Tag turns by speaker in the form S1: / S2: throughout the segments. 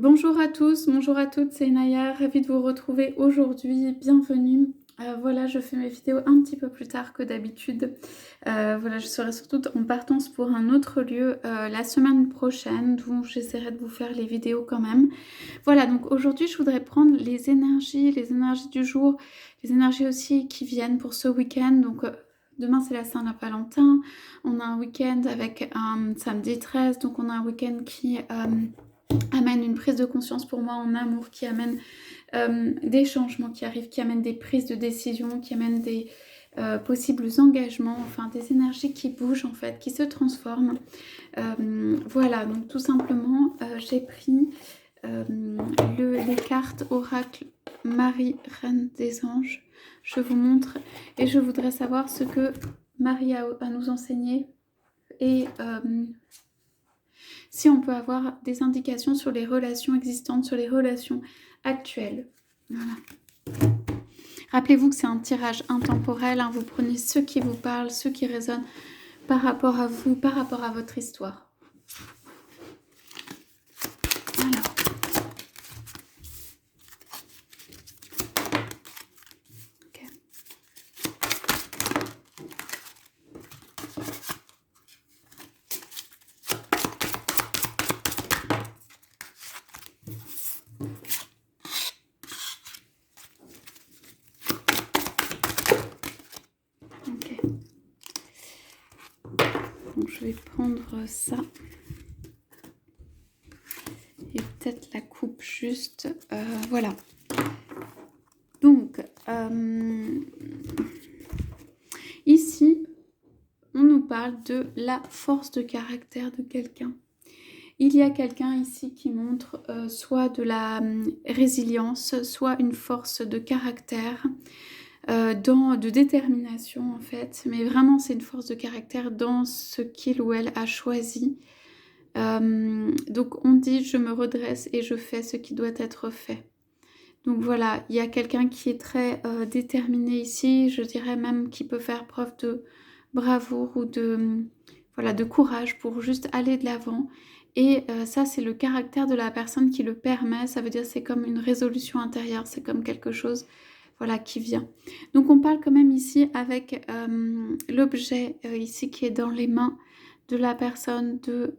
S1: Bonjour à tous, bonjour à toutes, c'est Naya, ravie de vous retrouver aujourd'hui, bienvenue. Voilà, je fais mes vidéos un petit peu plus tard que d'habitude. Voilà, je serai surtout en partance pour un autre lieu la semaine prochaine, donc j'essaierai de vous faire les vidéos quand même. Voilà, donc aujourd'hui je voudrais prendre les énergies du jour, les énergies aussi qui viennent pour ce week-end. Donc demain c'est la Saint-Valentin, on a un week-end avec un samedi 13, donc on a un week-end qui amène une prise de conscience pour moi en amour, qui amène des changements qui arrivent, qui amènent des prises de décision, qui amènent des possibles engagements, enfin des énergies qui bougent en fait, qui se transforment. Voilà, donc tout simplement, j'ai pris les cartes Oracle Marie, Reine des Anges. Je vous montre et je voudrais savoir ce que Marie a à nous enseigner et si on peut avoir des indications sur les relations existantes, sur les relations actuelles. Voilà. Rappelez-vous que c'est un tirage intemporel, hein, vous prenez ce qui vous parle, ce qui résonne par rapport à vous, par rapport à votre histoire. Alors. Okay. Ok. Donc je vais prendre ça. Et peut-être la coupe juste. Voilà. Donc, ici, on nous parle de la force de caractère de quelqu'un. Il y a quelqu'un ici qui montre soit de la résilience, soit une force de caractère, de détermination en fait. Mais vraiment, c'est une force de caractère dans ce qu'il ou elle a choisi. Donc on dit je me redresse et je fais ce qui doit être fait. Donc voilà, il y a quelqu'un qui est très déterminé ici, je dirais même qui peut faire preuve de bravoure ou voilà, de courage pour juste aller de l'avant. Et ça, c'est le caractère de la personne qui le permet, ça veut dire c'est comme une résolution intérieure, c'est comme quelque chose voilà, qui vient. Donc on parle quand même ici avec l'objet ici qui est dans les mains de la personne de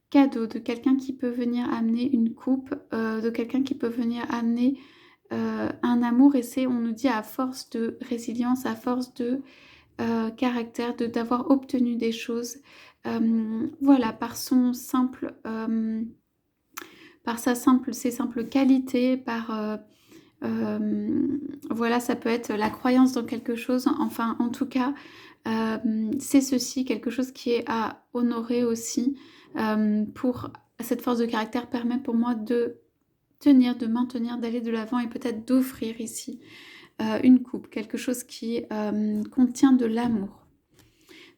S1: cadeau, de quelqu'un qui peut venir amener une coupe, de quelqu'un qui peut venir amener un amour. Et c'est, on nous dit, à force de résilience, à force de caractère, d'avoir obtenu des choses, voilà, par son simple, par ses simples qualités, par voilà, ça peut être la croyance dans quelque chose. Enfin, en tout cas, c'est ceci, quelque chose qui est à honorer aussi. Pour cette force de caractère permet pour moi de tenir, de maintenir, d'aller de l'avant et peut-être d'offrir ici une coupe, quelque chose qui contient de l'amour.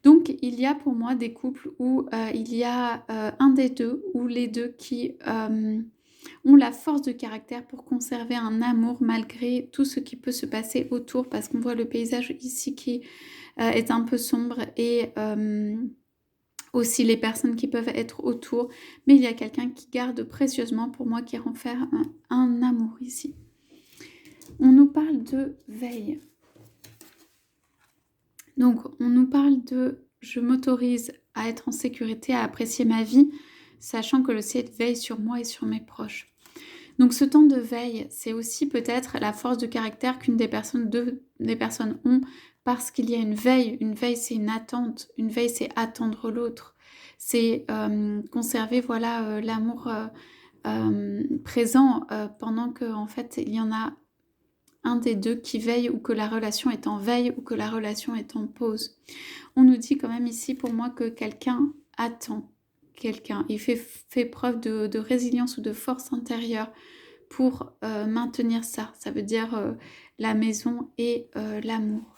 S1: Donc, il y a pour moi des couples où il y a un des deux ou les deux qui ont la force de caractère pour conserver un amour malgré tout ce qui peut se passer autour, parce qu'on voit le paysage ici qui est un peu sombre et aussi les personnes qui peuvent être autour, mais il y a quelqu'un qui garde précieusement pour moi, qui renferme un amour ici. On nous parle de veille. Donc, on nous parle de « je m'autorise à être en sécurité, à apprécier ma vie, sachant que le ciel veille sur moi et sur mes proches ». Donc, ce temps de veille, c'est aussi peut-être la force de caractère qu'une des personnes ont, parce qu'il y a une veille. Une veille, c'est une attente. Une veille, c'est attendre l'autre. C'est conserver, voilà, l'amour présent pendant que, en fait, il y en a un des deux qui veille, ou que la relation est en veille, ou que la relation est en pause. On nous dit quand même ici pour moi que quelqu'un attend quelqu'un. Il fait preuve de résilience ou de force intérieure pour maintenir ça. Ça veut dire la maison et l'amour.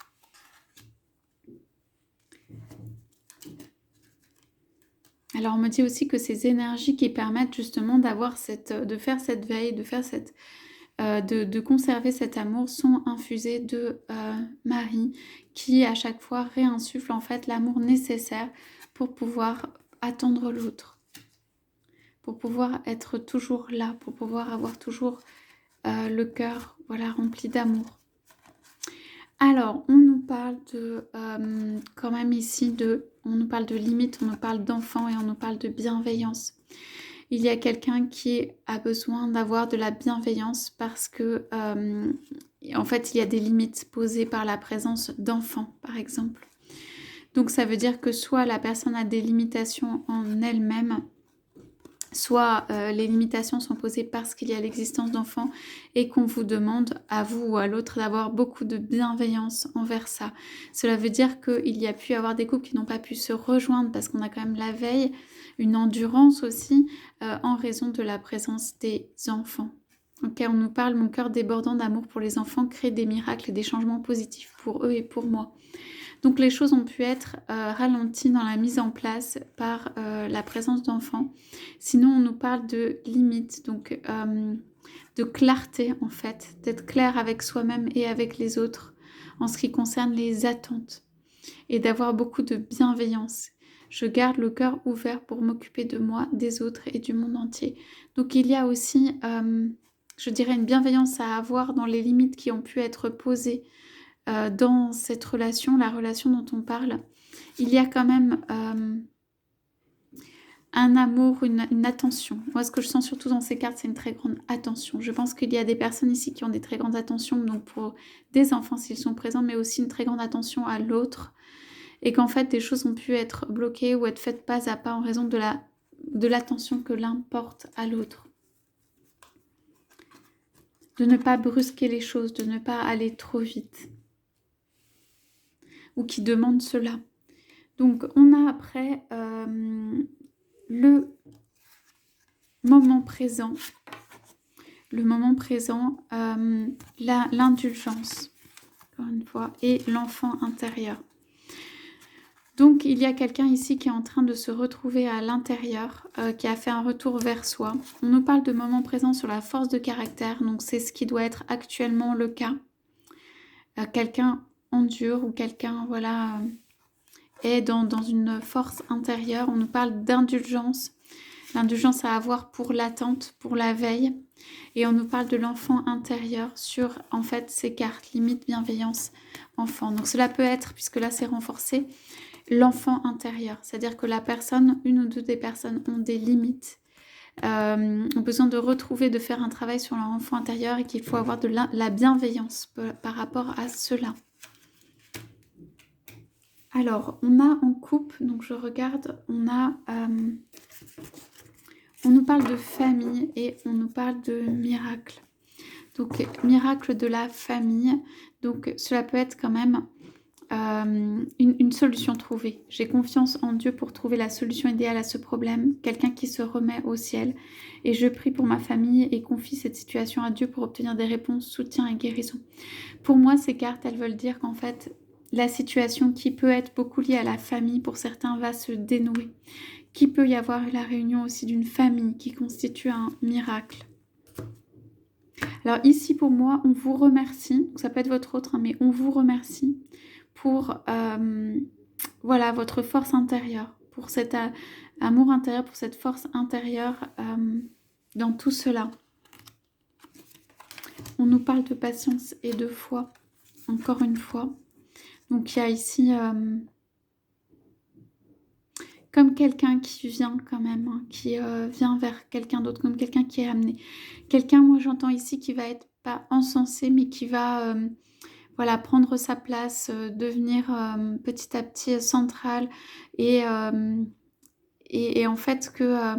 S1: Alors on me dit aussi que ces énergies qui permettent justement de faire cette veille, de conserver cet amour sont infusées de Marie, qui à chaque fois réinsuffle en fait l'amour nécessaire pour pouvoir attendre l'autre. pour pouvoir être toujours là, pour pouvoir avoir toujours le cœur, voilà, rempli d'amour. Alors, on nous parle de, quand même ici, on nous parle de limites, on nous parle d'enfants et on nous parle de bienveillance. Il y a quelqu'un qui a besoin d'avoir de la bienveillance parce que, en fait, il y a des limites posées par la présence d'enfants, par exemple. Donc, ça veut dire que soit la personne a des limitations en elle-même, soit les limitations sont posées parce qu'il y a l'existence d'enfants et qu'on vous demande, à vous ou à l'autre, d'avoir beaucoup de bienveillance envers ça. Cela veut dire qu'il y a pu y avoir des couples qui n'ont pas pu se rejoindre parce qu'on a quand même la veille, une endurance aussi, en raison de la présence des enfants. Ok, on nous parle, mon cœur débordant d'amour pour les enfants crée des miracles et des changements positifs pour eux et pour moi. Donc les choses ont pu être ralenties dans la mise en place par la présence d'enfants. Sinon, on nous parle de limites, donc de clarté en fait, d'être clair avec soi-même et avec les autres en ce qui concerne les attentes et d'avoir beaucoup de bienveillance. Je garde le cœur ouvert pour m'occuper de moi, des autres et du monde entier. Donc il y a aussi, je dirais, une bienveillance à avoir dans les limites qui ont pu être posées dans cette relation, la relation dont on parle. Il y a quand même un amour, une attention. Moi, ce que je sens surtout dans ces cartes, c'est une très grande attention. Je pense qu'il y a des personnes ici qui ont des très grandes attentions, donc pour des enfants s'ils sont présents, mais aussi une très grande attention à l'autre. Et qu'en fait, des choses ont pu être bloquées ou être faites pas à pas en raison de l'attention que l'un porte à l'autre. De ne pas brusquer les choses, de ne pas aller trop vite. Ou qui demandent cela. Donc, on a après le moment présent. Le moment présent, l'indulgence, encore une fois, et l'enfant intérieur. Donc, il y a quelqu'un ici qui est en train de se retrouver à l'intérieur, qui a fait un retour vers soi. On nous parle de moment présent sur la force de caractère, donc c'est ce qui doit être actuellement le cas. Quelqu'un endure ou quelqu'un, voilà, est dans une force intérieure. On nous parle d'indulgence. L'indulgence à avoir pour l'attente, pour la veille. Et on nous parle de l'enfant intérieur sur, en fait, ces cartes, limite, bienveillance, enfant. Donc cela peut être, puisque là c'est renforcé, l'enfant intérieur. C'est-à-dire que la personne, une ou deux des personnes ont des limites, ont besoin de retrouver, de faire un travail sur leur enfant intérieur et qu'il faut avoir de la bienveillance par rapport à cela. Alors, on a en couple, donc je regarde, on nous parle de famille et on nous parle de miracle. Donc, miracle de la famille. Donc, cela peut être quand même une solution trouvée. J'ai confiance en Dieu pour trouver la solution idéale à ce problème. Quelqu'un qui se remet au ciel. Et je prie pour ma famille et confie cette situation à Dieu pour obtenir des réponses, soutien et guérison. Pour moi, ces cartes, elles veulent dire qu'en fait, la situation qui peut être beaucoup liée à la famille, pour certains, va se dénouer. Qu'il peut y avoir la réunion aussi d'une famille qui constitue un miracle. Alors ici, pour moi, on vous remercie. Ça peut être votre autre, hein, mais on vous remercie pour voilà, votre force intérieure, pour cet amour intérieur, pour cette force intérieure dans tout cela. On nous parle de patience et de foi, encore une fois. Donc il y a ici comme quelqu'un qui vient quand même, hein, qui vient vers quelqu'un d'autre, comme quelqu'un qui est amené. Quelqu'un, moi j'entends ici, qui va être pas encensé, mais qui va voilà, prendre sa place, devenir petit à petit central et en fait que...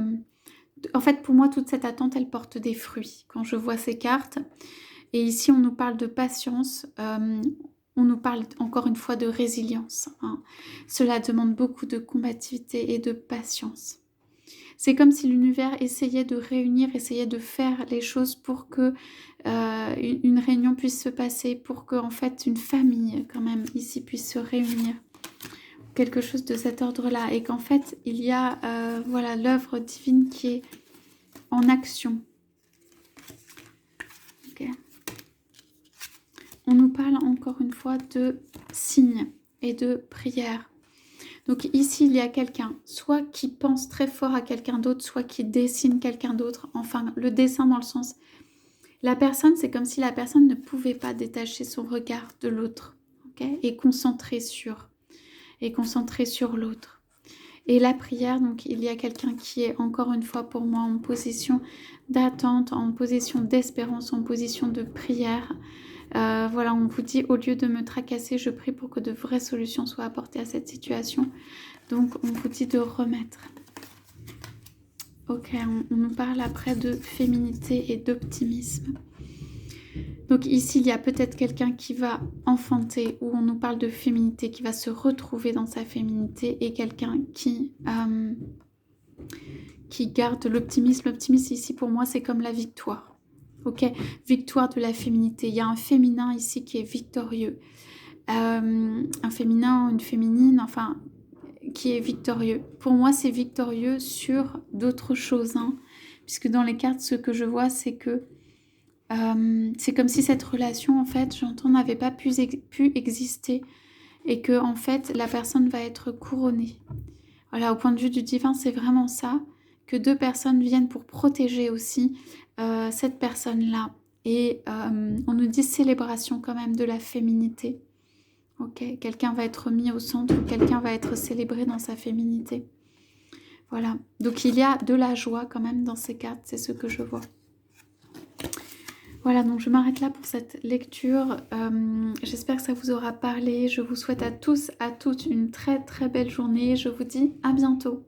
S1: en fait, pour moi, toute cette attente, elle porte des fruits quand je vois ces cartes. Et ici, on nous parle de patience, on nous parle encore une fois de résilience. Hein. Cela demande beaucoup de combativité et de patience. C'est comme si l'univers essayait de réunir, essayait de faire les choses pour que une réunion puisse se passer, pour que en fait une famille quand même ici puisse se réunir. Quelque chose de cet ordre-là. Et qu'en fait, il y a voilà, l'œuvre divine qui est en action. Ok. On nous parle encore une fois de signes et de prières. Donc ici, il y a quelqu'un, soit qui pense très fort à quelqu'un d'autre, soit qui dessine quelqu'un d'autre. Enfin, le dessin dans le sens... La personne, c'est comme si la personne ne pouvait pas détacher son regard de l'autre, ok, et concentrer sur l'autre. Et la prière, donc il y a quelqu'un qui est encore une fois pour moi en position d'attente, en position d'espérance, en position de prière. Voilà, on vous dit, au lieu de me tracasser, je prie pour que de vraies solutions soient apportées à cette situation. Donc on vous dit de remettre. Ok, on nous parle après de féminité et d'optimisme. Donc ici, il y a peut-être quelqu'un qui va enfanter, où on nous parle de féminité, qui va se retrouver dans sa féminité, et quelqu'un qui garde l'optimisme. L'optimisme ici, pour moi, c'est comme la victoire. Ok, victoire de la féminité. Il y a un féminin ici qui est victorieux. Un féminin, une féminine, enfin, qui est victorieux. Pour moi, c'est victorieux sur d'autres choses, hein, puisque dans les cartes, ce que je vois, c'est que c'est comme si cette relation, en fait, j'entends, n'avait pas pu exister et que, en fait, la personne va être couronnée. Voilà, au point de vue du divin, c'est vraiment ça, que deux personnes viennent pour protéger aussi cette personne-là. Et on nous dit célébration quand même de la féminité. Ok, quelqu'un va être mis au centre, ou quelqu'un va être célébré dans sa féminité. Voilà, donc il y a de la joie quand même dans ces cartes, c'est ce que je vois. Voilà, donc je m'arrête là pour cette lecture. J'espère que ça vous aura parlé. Je vous souhaite à tous, à toutes une très très belle journée. Je vous dis à bientôt.